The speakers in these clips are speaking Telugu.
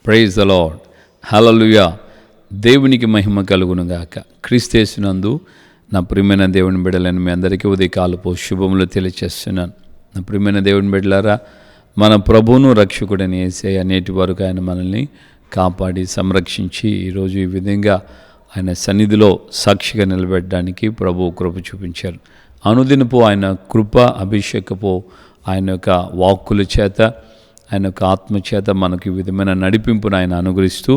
Praise the lord. హల్లెలూయా. దేవునికి మహిమ కలుగునుగాక. క్రీస్తేసునందు నా ప్రియమైన దేవుని బిడ్డలను మీ అందరికీ ఉదయకాలపు శుభములు తెలియచేస్తున్నాను. నా ప్రియమైన దేవుని బిడ్డలారా, మన ప్రభువును రక్షకుడని యేసయ్య నేటి వరకు ఆయన మనల్ని కాపాడి సంరక్షించి ఈరోజు ఈ విధంగా ఆయన సన్నిధిలో సాక్షిగా నిలబెట్టడానికి ప్రభువు కృప చూపించారు. అనుదినపు ఆయన కృప అభిషేకపు ఆయన యొక్క వాక్కుల చేత, ఆయన యొక్క ఆత్మచేత మనకు ఈ విధమైన నడిపింపును ఆయన అనుగ్రహిస్తూ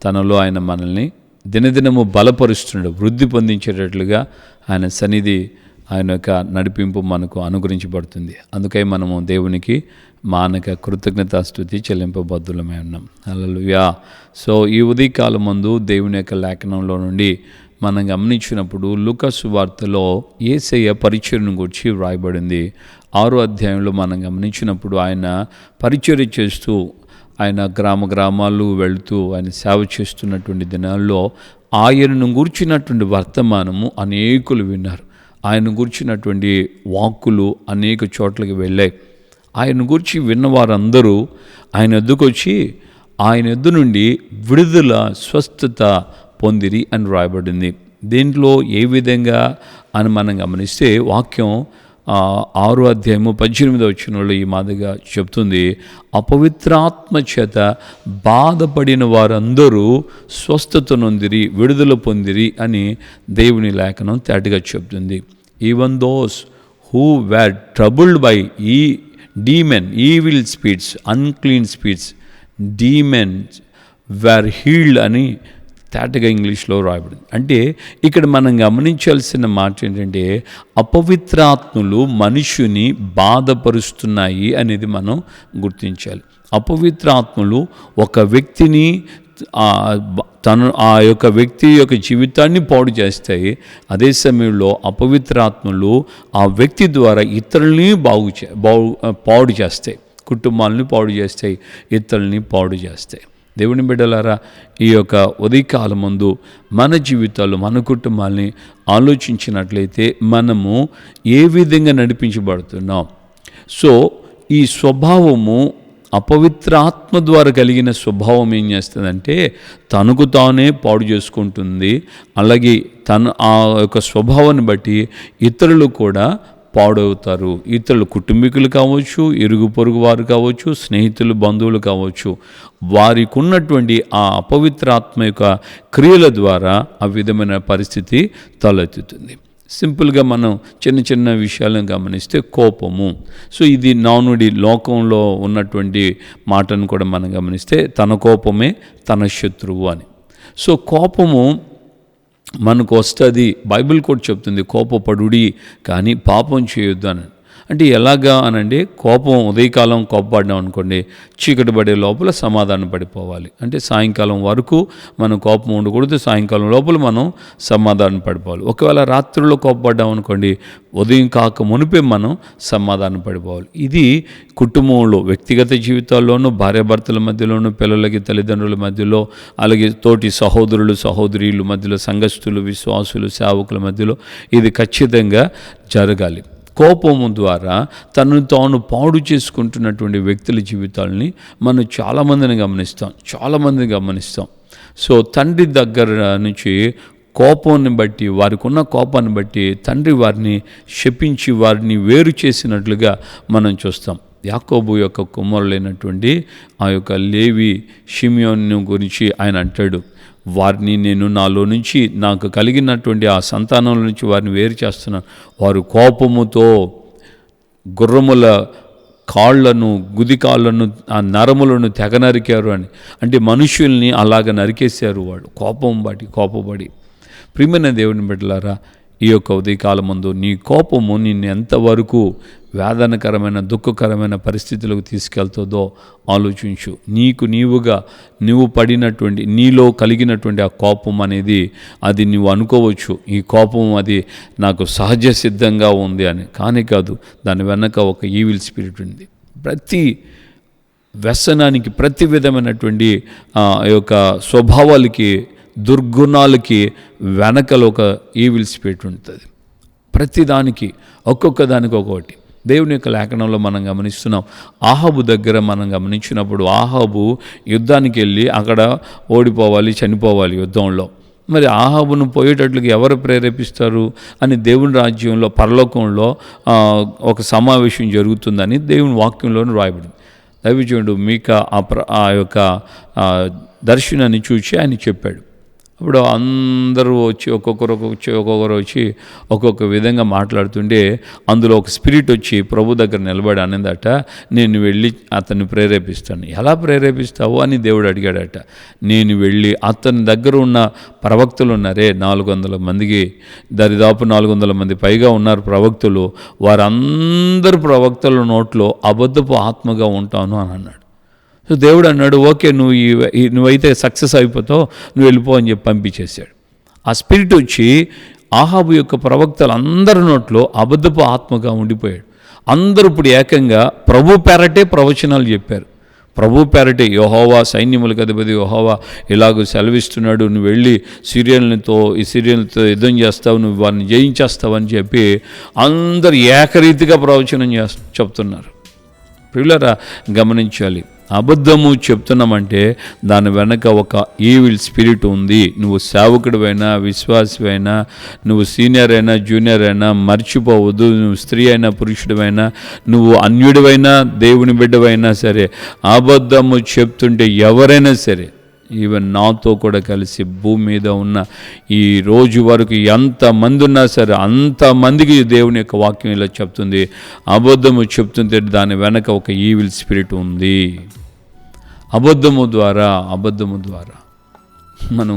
తనలో ఆయన మనల్ని దినదినము బలపరుస్తున్నాడు. వృద్ధి పొందించేటట్లుగా ఆయన సన్నిధి, ఆయన యొక్క నడిపింపు మనకు అనుగ్రహించబడుతుంది. అందుకై మనము దేవునికి మానక కృతజ్ఞతాస్తుతి చెల్లింపబద్దులమై ఉన్నాం. హల్లెలూయా. సో ఈ ఉదయకాలం ముందు దేవుని యొక్క లేఖనంలో నుండి మనం గమనించినప్పుడు లూకా సువార్తలో యేసయ్య పరిచర్యను గురించి వ్రాయబడింది. 6వ అధ్యాయంలో మనం గమనించినప్పుడు ఆయన పరిచర్య చేస్తూ ఆయన గ్రామాలు వెళుతూ ఆయన సేవ చేస్తున్నటువంటి దినాల్లో ఆయనను గూర్చినటువంటి వర్తమానము అనేకులు విన్నారు. ఆయన గూర్చినటువంటి వాక్కులు అనేక చోట్లకి వెళ్ళాయి. ఆయన గురించి విన్నవారందరూ ఆయన ఎద్దుకు వచ్చి ఆయన ఎద్దు నుండి విడుదల, స్వస్థత పొందిరి అని రాయబడింది. దీంట్లో ఏ విధంగా అని మనం గమనిస్తే వాక్యం 6వ అధ్యాయము 18వ వచనంలో ఈ మాదిరిగా చెప్తుంది, అపవిత్రాత్మ చేత బాధపడిన వారందరూ స్వస్థత నొందిరి, విడుదల పొందిరి అని దేవుని లేఖనం తేటగా చెప్తుంది. Even those who were troubled by demon, evil spirits, unclean spirits, demons were healed అని తేటగా ఇంగ్లీష్లో రాయబడింది. అంటే ఇక్కడ మనం గమనించాల్సిన మాట ఏంటంటే అపవిత్రాత్మలు మనుషుని బాధపరుస్తున్నాయి అనేది మనం గుర్తించాలి. అపవిత్రాత్మలు ఒక వ్యక్తిని ఆ యొక్క వ్యక్తి యొక్క జీవితాన్ని పాడు చేస్తాయి. అదే సమయంలో అపవిత్రాత్మలు ఆ వ్యక్తి ద్వారా ఇతరుల్ని పాడు చేస్తాయి, కుటుంబాలని పాడు చేస్తాయి, ఇతరుల్ని పాడు చేస్తాయి. దేవుని బిడ్డలారా, ఈ యొక్క ఉదయకాలం ముందు మన జీవితాలు, మన కుటుంబాలని ఆలోచించినట్లయితే మనము ఏ విధంగా నడిపించబడుతున్నాం. సో ఈ స్వభావము, అపవిత్రాత్మ ద్వారా కలిగిన స్వభావం ఏం చేస్తుందంటే తనకు తానే పాడు చేసుకుంటుంది. అలాగే ఆ యొక్క స్వభావాన్ని బట్టి ఇతరులు కూడా పాడవుతారు. ఇతరులు కుటుంబీకులు కావచ్చు, ఇరుగు పొరుగు వారు కావచ్చు, స్నేహితులు, బంధువులు కావచ్చు, వారికి ఉన్నటువంటి ఆ అపవిత్రాత్మ యొక్క క్రియల ద్వారా ఆ విధమైన పరిస్థితి తలెత్తుతుంది. సింపుల్గా మనం చిన్న చిన్న విషయాలను గమనిస్తే కోపము. సో ఇది నానుడి లోకంలో ఉన్నటువంటి మాటను కూడా మనం గమనిస్తే తన కోపమే తన శత్రువు అని. సో కోపము మనకు వస్తుంది. బైబిల్ కూడా చెప్తుంది కోపపడుడి కానీ పాపం చేయొద్దు అని. అంటే ఎలాగా అనండి, కోపం ఉదయకాలం కోపపడ్డాం అనుకోండి, చీకటి పడే లోపల సమాధానం పడిపోవాలి. అంటే సాయంకాలం వరకు మనం కోపం ఉండకూడదు, సాయంకాలం లోపల మనం సమాధానం పడిపోవాలి. ఒకవేళ రాత్రుల్లో కోపపడ్డాం అనుకోండి, ఉదయం కాక మునిపే మనం సమాధానం పడిపోవాలి. ఇది కుటుంబంలో, వ్యక్తిగత జీవితాల్లోనూ, భార్యాభర్తల మధ్యలోనూ, పిల్లలకి తల్లిదండ్రుల మధ్యలో, అలాగే తోటి సహోదరులు సహోదరీల మధ్యలో, సంఘస్థులు, విశ్వాసులు, సేవకుల మధ్యలో ఇది ఖచ్చితంగా జరగాలి. కోపము ద్వారా తనను తాను పాడు చేసుకుంటున్నటువంటి వ్యక్తుల జీవితాలని మనం చాలామందిని గమనిస్తాం. సో తండ్రి దగ్గర నుంచి కోపాన్ని బట్టి, వారికి ఉన్న కోపాన్ని బట్టి తండ్రి వారిని శపించి వారిని వేరు చేసినట్లుగా మనం చూస్తాం. యాకోబు యొక్క కుమారులైనటువంటి ఆ యొక్క లేవి, షిమియోను గురించి ఆయన అంటాడు, వారిని నేను నాలో నుంచి, నాకు కలిగినటువంటి ఆ సంతానంలో నుంచి వారిని వేరు చేస్తున్నాను. వారు కోపముతో గుర్రముల కాళ్లను, గుది కాళ్ళను, ఆ నరములను తెగ నరికారు అని. అంటే మనుషుల్ని అలాగ నరికేశారు వాళ్ళు కోపపడి. ప్రియమైన దేవుని బిడ్డలారా, ఈ యొక్క ఉదయకాలం ముందు నీ కోపము నిన్ను ఎంతవరకు వేదనకరమైన, దుఃఖకరమైన పరిస్థితులకు తీసుకెళ్తుందో ఆలోచించు. నీవు పడినటువంటి, నీలో కలిగినటువంటి ఆ కోపం అనేది, అది నువ్వు అనుకోవచ్చు ఈ కోపం అది నాకు సహజ సిద్ధంగా ఉంది అని. కానీ కాదు, దాని వెనక ఒక ఈవిల్ స్పిరిట్ ఉంది. ప్రతి వ్యసనానికి, ప్రతి విధమైనటువంటి యొక్క స్వభావాలకి, దుర్గుణాలకి వెనకలో ఒక ఈవిల్ స్పిరిట్ ఉంటుంది. ప్రతిదానికి ఒక్కొక్క దానికి ఒక్కొక్కటి. దేవుని యొక్క లేఖనంలో మనం గమనిస్తున్నాం. ఆహాబు దగ్గర మనం గమనించినప్పుడు ఆహాబు యుద్ధానికి వెళ్ళి అక్కడ ఓడిపోవాలి, చనిపోవాలి యుద్ధంలో. మరి ఆహాబును పోయేటట్లుగా ఎవరు ప్రేరేపిస్తారు అని దేవుని రాజ్యంలో పరలోకంలో ఒక సమావేశం జరుగుతుందని దేవుని వాక్యంలోనే రాయబడింది. దైవజనుడు మీకా ఆ యొక్క దర్శనాన్ని చూసి ఆయన చెప్పాడు. అప్పుడు అందరూ వచ్చి ఒక్కొక్కరు వచ్చి ఒక్కొక్క విధంగా మాట్లాడుతుంటే అందులో ఒక స్పిరిట్ వచ్చి ప్రభు దగ్గర నిలబడి అన్నదట, నేను వెళ్ళి అతన్ని ప్రేరేపిస్తాను. ఎలా ప్రేరేపిస్తావు అని దేవుడు అడిగాడట. నేను వెళ్ళి అతని దగ్గర ఉన్న ప్రవక్తలు ఉన్నారే 400 మందికి, దరిదాపు 400 మంది పైగా ఉన్నారు ప్రవక్తలు, వారందరు ప్రవక్తల నోట్లో అబద్ధపు ఆత్మగా ఉంటాను అని అన్నాడు. సో దేవుడు అన్నాడు, ఓకే నువ్వైతే సక్సెస్ అయిపోతావు, నువ్వు వెళ్ళిపో అని చెప్పి పంపించేశాడు. ఆ స్పిరిట్ వచ్చి ఆహాబు యొక్క ప్రవక్తలందరి నోట్లో అబద్ధపు ఆత్మగా ఉండిపోయాడు. అందరూ ఇప్పుడు ఏకంగా ప్రభు పేరటే ప్రవచనాలు చెప్పారు. ప్రభు పేరటే యెహోవా సైన్యములకు అధిపతి యెహోవా ఇలాగ సెలవిస్తున్నాడు, నువ్వు వెళ్ళి సిరియన్లతో యుద్ధం చేస్తావు, నువ్వు వారిని జయించేస్తావు అని చెప్పి అందరు ఏకరీతిగా ప్రవచనం చెప్తున్నారు. ప్రియులారా గమనించాలి, అబద్ధము చెప్తున్నామంటే దాని వెనక ఒక ఈవిల్ స్పిరిట్ ఉంది. నువ్వు సేవకుడివైనా, విశ్వాసమైనా, నువ్వు సీనియర్ అయినా, జూనియర్ అయినా మర్చిపోవద్దు. నువ్వు స్త్రీ అయినా, పురుషుడివైనా, నువ్వు అన్యుడివైనా, దేవుని బిడ్డవైనా సరే, అబద్ధము చెప్తుంటే ఎవరైనా సరే, ఈవెన్ నాతో కూడా కలిసి భూమి మీద ఉన్న ఈ రోజు వరకు ఎంతమంది ఉన్నా సరే అంతమందికి దేవుని యొక్క వాక్యం ఇలా చెప్తుంది, అబద్ధము చెప్తుంటే దాని వెనక ఒక ఈవిల్ స్పిరిట్ ఉంది. అబద్ధము ద్వారా మనం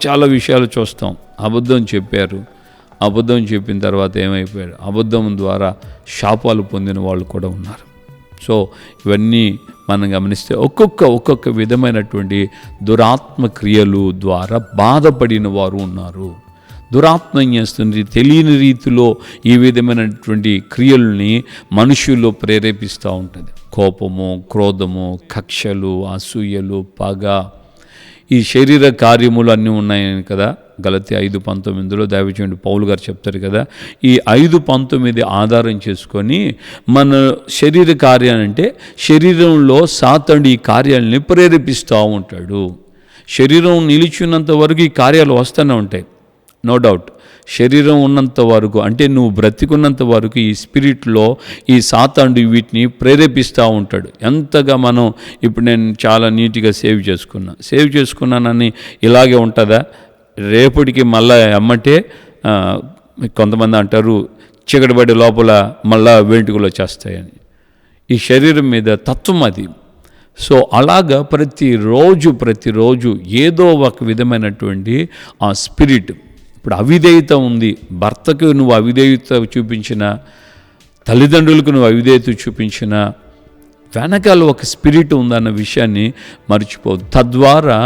చాలా విషయాలు చూస్తాం. అబద్ధం చెప్పారు, అబద్ధం చెప్పిన తర్వాత ఏమైపోయారు, అబద్ధం ద్వారా శాపాలు పొందిన వాళ్ళు కూడా ఉన్నారు. సో ఇవన్నీ మనం గమనిస్తే ఒక్కొక్క విధమైనటువంటి దురాత్మ క్రియలు ద్వారా బాధపడిన వారు ఉన్నారు. దురాత్మ ఏం చేస్తుంది, తెలియని రీతిలో ఈ విధమైనటువంటి క్రియల్ని మనుషుల్లో ప్రేరేపిస్తూ ఉంటుంది. కోపము, క్రోధము, కక్షలు, అసూయలు, పగ, ఈ శరీర కార్యములు అన్నీ ఉన్నాయని కదా గలతీ 5:19 దైవజనుడు పౌలు గారు చెప్తారు కదా. ఈ 5:19 ఆధారం చేసుకొని మన శరీర కార్యాలంటే శరీరంలో సాతానుడు ఈ కార్యాలని ప్రేరేపిస్తూ ఉంటాడు. శరీరం నిలిచినంత వరకు ఈ కార్యాలు వస్తూనే ఉంటాయి, నో డౌట్. శరీరం ఉన్నంత వరకు అంటే నువ్వు బ్రతికున్నంత వరకు ఈ స్పిరిట్లో ఈ సాతానుడు వీటిని ప్రేరేపిస్తూ ఉంటాడు. ఎంతగా మనం ఇప్పుడు నేను చాలా నీట్గా సేవ్ చేసుకున్నానని ఇలాగే ఉంటుందా? రేపటికి మళ్ళా అమ్మంటే కొంతమంది అంటారు చీకటిబడి లోపల మళ్ళా వెంట్రుకలు వచ్చేస్తాయని. ఈ శరీరం మీద తత్వం అది. సో అలాగా ప్రతిరోజు ఏదో ఒక విధమైనటువంటి ఆ స్పిరిట్. ఇప్పుడు అవిధేయత ఉంది, భర్తకు నువ్వు అవిధేయత చూపించిన, తల్లిదండ్రులకు నువ్వు అవిధేయత చూపించిన, వెనకాల ఒక స్పిరిట్ ఉందన్న విషయాన్ని మర్చిపోదు. తద్వారా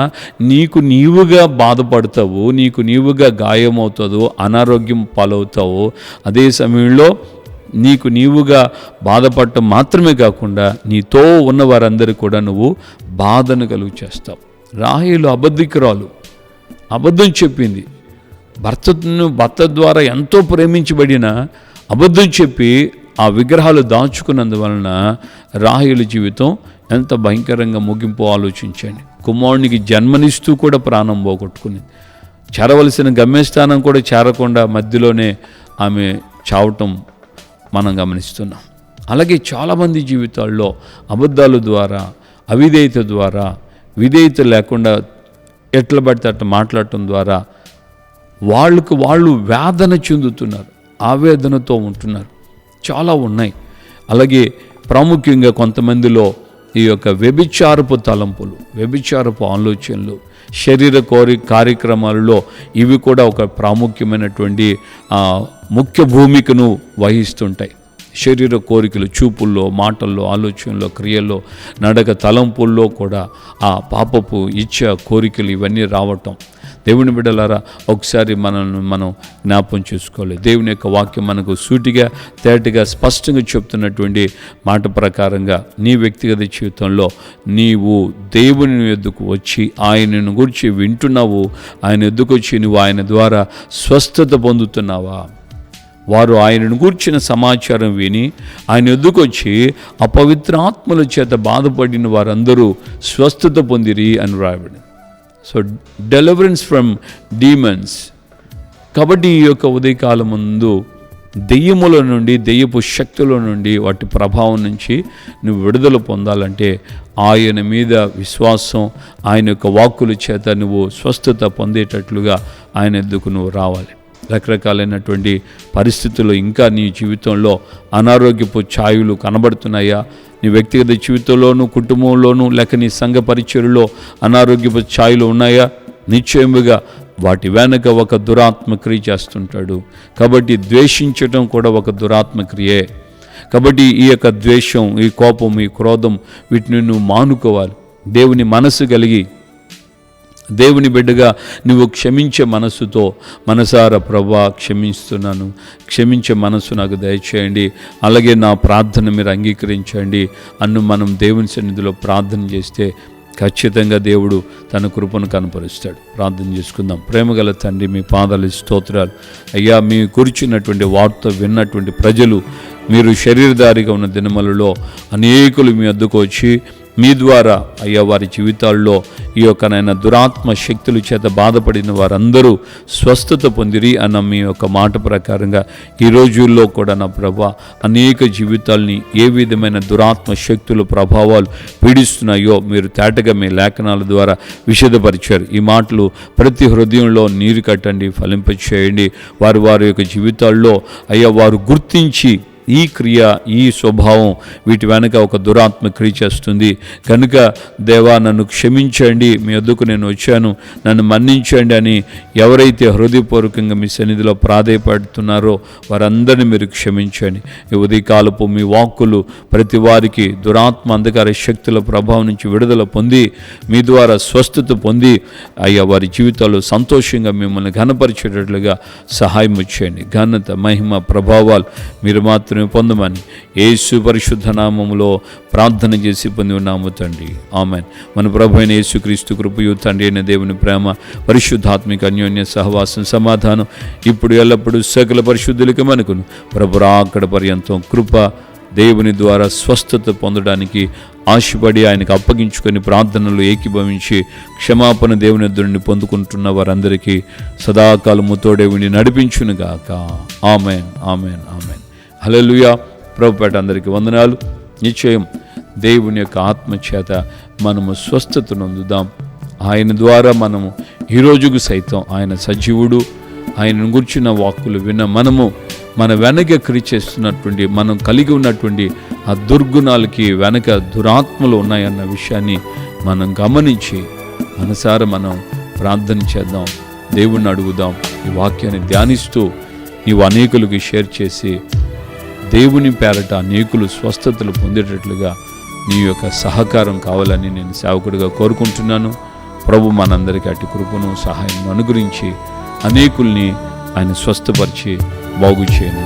నీవుగా బాధపడతావు, నీవుగా గాయమవుతావు, అనారోగ్యం పాలవుతావు. అదే సమయంలో నీవుగా బాధపడటం మాత్రమే కాకుండా నీతో ఉన్న వారందరికీ కూడా నువ్వు బాధను కలుగు చేస్తావు. రాహేలు అబద్ధికురాలు, అబద్ధం చెప్పింది. భర్త ద్వారా ఎంతో ప్రేమించబడిన అబద్ధం చెప్పి ఆ విగ్రహాలు దాచుకున్నందువలన రాహేలు జీవితం ఎంత భయంకరంగా ముగింపు ఆలోచించండి. కుమారునికి జన్మనిస్తూ కూడా ప్రాణం పోగొట్టుకునింది. చేరవలసిన గమ్యస్థానం కూడా చేరకుండా మధ్యలోనే ఆమె చావటం మనం గమనిస్తున్నాం. అలాగే చాలామంది జీవితాల్లో అబద్ధాల ద్వారా, అవిధేయత ద్వారా, విధేయత లేకుండా ఎట్లా పడితే అట్లా మాట్లాడటం ద్వారా వాళ్ళు వేదన చెందుతున్నారు, ఆవేదనతో ఉంటున్నారు. చాలా ఉన్నాయి. అలాగే ప్రాముఖ్యంగా కొంతమందిలో ఈ యొక్క వ్యభిచారపు తలంపులు, వ్యభిచారపు ఆలోచనలు, శరీర కార్యక్రమాలలో ఇవి కూడా ఒక ప్రాముఖ్యమైనటువంటి ముఖ్య భూమికను వహిస్తుంటాయి. శరీర కోరికలు, చూపుల్లో, మాటల్లో, ఆలోచనలో, క్రియల్లో, నడక, తలంపుల్లో కూడా ఆ పాపపు ఇచ్చ కోరికలు ఇవన్నీ రావటం. దేవుని బిడ్డలారా ఒకసారి మనం జ్ఞాపం చేసుకోవాలి. దేవుని యొక్క వాక్యం మనకు సూటిగా, తేటగా, స్పష్టంగా చెప్తున్నటువంటి మాట ప్రకారంగా నీ వ్యక్తిగత జీవితంలో నీవు దేవుని ఎద్దుకు వచ్చి ఆయనను గురించి వింటున్నావు, ఆయన ఎద్దుకు వచ్చి నువ్వు ఆయన ద్వారా స్వస్థత పొందుతున్నావా? వారు ఆయనను గూర్చిన సమాచారం విని ఆయన ఎద్దుకొచ్చి అపవిత్రాత్మల చేత బాధపడిన వారందరూ స్వస్థత పొందిరి అని రాయబడింది. So deliverance from demons. కాబట్టి ఈ యొక్క ఉదయకాలం ముందు దెయ్యముల నుండి, దెయ్యపు శక్తుల నుండి, వాటి ప్రభావం నుంచి నువ్వు విడుదల పొందాలంటే ఆయన మీద విశ్వాసం, ఆయన యొక్క వాక్కుల చేత నువ్వు స్వస్థత పొందేటట్లుగా ఆయన ఎద్దుకు నువ్వు రావాలి. రకరకాలైనటువంటి పరిస్థితుల్లో ఇంకా నీ జీవితంలో అనారోగ్యపు ఛాయలు కనబడుతున్నాయా? నీ వ్యక్తిగత జీవితంలోనూ, కుటుంబంలోనూ, లేక నీ సంఘ పరిచర్యలో అనారోగ్యపు ఛాయలు ఉన్నాయా? నిశ్చయముగా వాటి వెనక ఒక దురాత్మక్రియ చేస్తుంటాడు. కాబట్టి ద్వేషించటం కూడా ఒక దురాత్మక్రియే. కాబట్టి ఈ యొక్క ద్వేషం, ఈ కోపం, ఈ క్రోధం, వీటిని నువ్వు మానుకోవాలి. దేవుని మనసు కలిగి, దేవుని బిడ్డగా నువ్వు క్షమించే మనస్సుతో, మనసారా ప్రభువా క్షమిస్తున్నాను, క్షమించే మనస్సు నాకు దయచేయండి, అలాగే నా ప్రార్థన మీరు అంగీకరించండి అన్ను మనం దేవుని సన్నిధిలో ప్రార్థన చేస్తే ఖచ్చితంగా దేవుడు తన కృపను కనపరుస్తాడు. ప్రార్థన చేసుకుందాం. ప్రేమగల తండ్రి, మీ పాదాలు స్తోత్రాలు అయ్యా. మీ కూర్చున్నటువంటి వార్త విన్నటువంటి ప్రజలు, మీరు శరీరధారిగా ఉన్న దినములలో అనేకులు మీ వద్దకు వచ్చి మీ ద్వారా అయ్యా వారి జీవితాల్లో ఈ యొక్క నాయన దురాత్మ శక్తుల చేత బాధపడిన వారందరూ స్వస్థత పొందిరి అన్న మీ యొక్క మాట ప్రకారంగా ఈ రోజుల్లో కూడా నా ప్రభా అనేక జీవితాల్ని ఏ విధమైన దురాత్మ శక్తుల ప్రభావాలు పీడిస్తున్నాయో మీరు తేటగా మీ లేఖనాల ద్వారా విశదపరిచారు. ఈ మాటలు ప్రతి హృదయంలో నీరు కట్టండి, ఫలింపచేయండి. వారి యొక్క జీవితాల్లో అయ్యా వారు గుర్తించి ఈ క్రియ, ఈ స్వభావం వీటి వెనక ఒక దురాత్మ క్రియ చేస్తుంది కనుక దేవా నన్ను క్షమించండి, మీ వద్దకు నేను వచ్చాను, నన్ను మన్నించండి అని ఎవరైతే హృదయపూర్వకంగా మీ సన్నిధిలో ప్రాధేయపడుతున్నారో వారందరినీ మీరు క్షమించండి. ఈ ఉదయకాలపు మీ వాక్కులు ప్రతి వారికి దురాత్మ అంధకార శక్తుల ప్రభావం నుంచి విడుదల పొంది మీ ద్వారా స్వస్థత పొంది అయ్యా వారి జీవితాల్లో సంతోషంగా మిమ్మల్ని ఘనపరిచేటట్లుగా సహాయం చేయండి. ఘనత, మహిమ, ప్రభావాలు మీరు మాత్రం పొందమని యేసు పరిశుద్ధ నామములో ప్రార్థన చేసి పొంది ఉన్నాము తండ్రి, ఆమేన్. మన ప్రభు అయిన యేసుక్రీస్తు కృపయు, తండ్రి అయిన దేవుని ప్రేమ, పరిశుద్ధాత్మిక అన్యోన్య సహవాసం, సమాధానం ఇప్పుడు ఎల్లప్పుడూ సకల పరిశుద్ధులకి మనకును ప్రభు రాకడ పర్యంతం కృప, దేవుని ద్వారా స్వస్థత పొందడానికి ఆశపడి ఆయనకు అప్పగించుకొని ప్రార్థనలు ఏకీభవించి క్షమాపణ దేవుని ఎదురుని పొందుకుంటున్న వారందరికీ సదాకాలము తోడే ఉండి నడిపించునుగాక. ఆమేన్, ఆమేన్, ఆమేన్. హల్లెలూయా. ప్రభుపేట అందరికీ వందనాలు. నిశ్చయం దేవుని యొక్క ఆత్మచేత మనము స్వస్థతను పొందుదాం. ఆయన ద్వారా మనము ఈ రోజుకు సైతం ఆయన సజీవుడు, ఆయనను గుర్చిన వాక్కులు విన్న మనము మన వెనక క్రియ చేస్తున్నటువంటి, మనం కలిగి ఉన్నటువంటి ఆ దుర్గుణాలకి వెనక దురాత్మలు ఉన్నాయన్న విషయాన్ని మనం గమనించి మనసారా మనం ప్రార్థన చేద్దాం, దేవుణ్ణి అడుగుదాం. ఈ వాక్యాన్ని ధ్యానిస్తూ నీవు అనేకులకి షేర్ చేసి దేవుని పేరట అనేకులు స్వస్థతలు పొందేటట్లుగా నీ యొక్క సహకారం కావాలని నేను సేవకుడిగా కోరుకుంటున్నాను. ప్రభు మనందరికీ అటు కృపను, సహాయం అనుగ్రహించి అనేకుల్ని ఆయన స్వస్థపరిచి బాగు చేయను.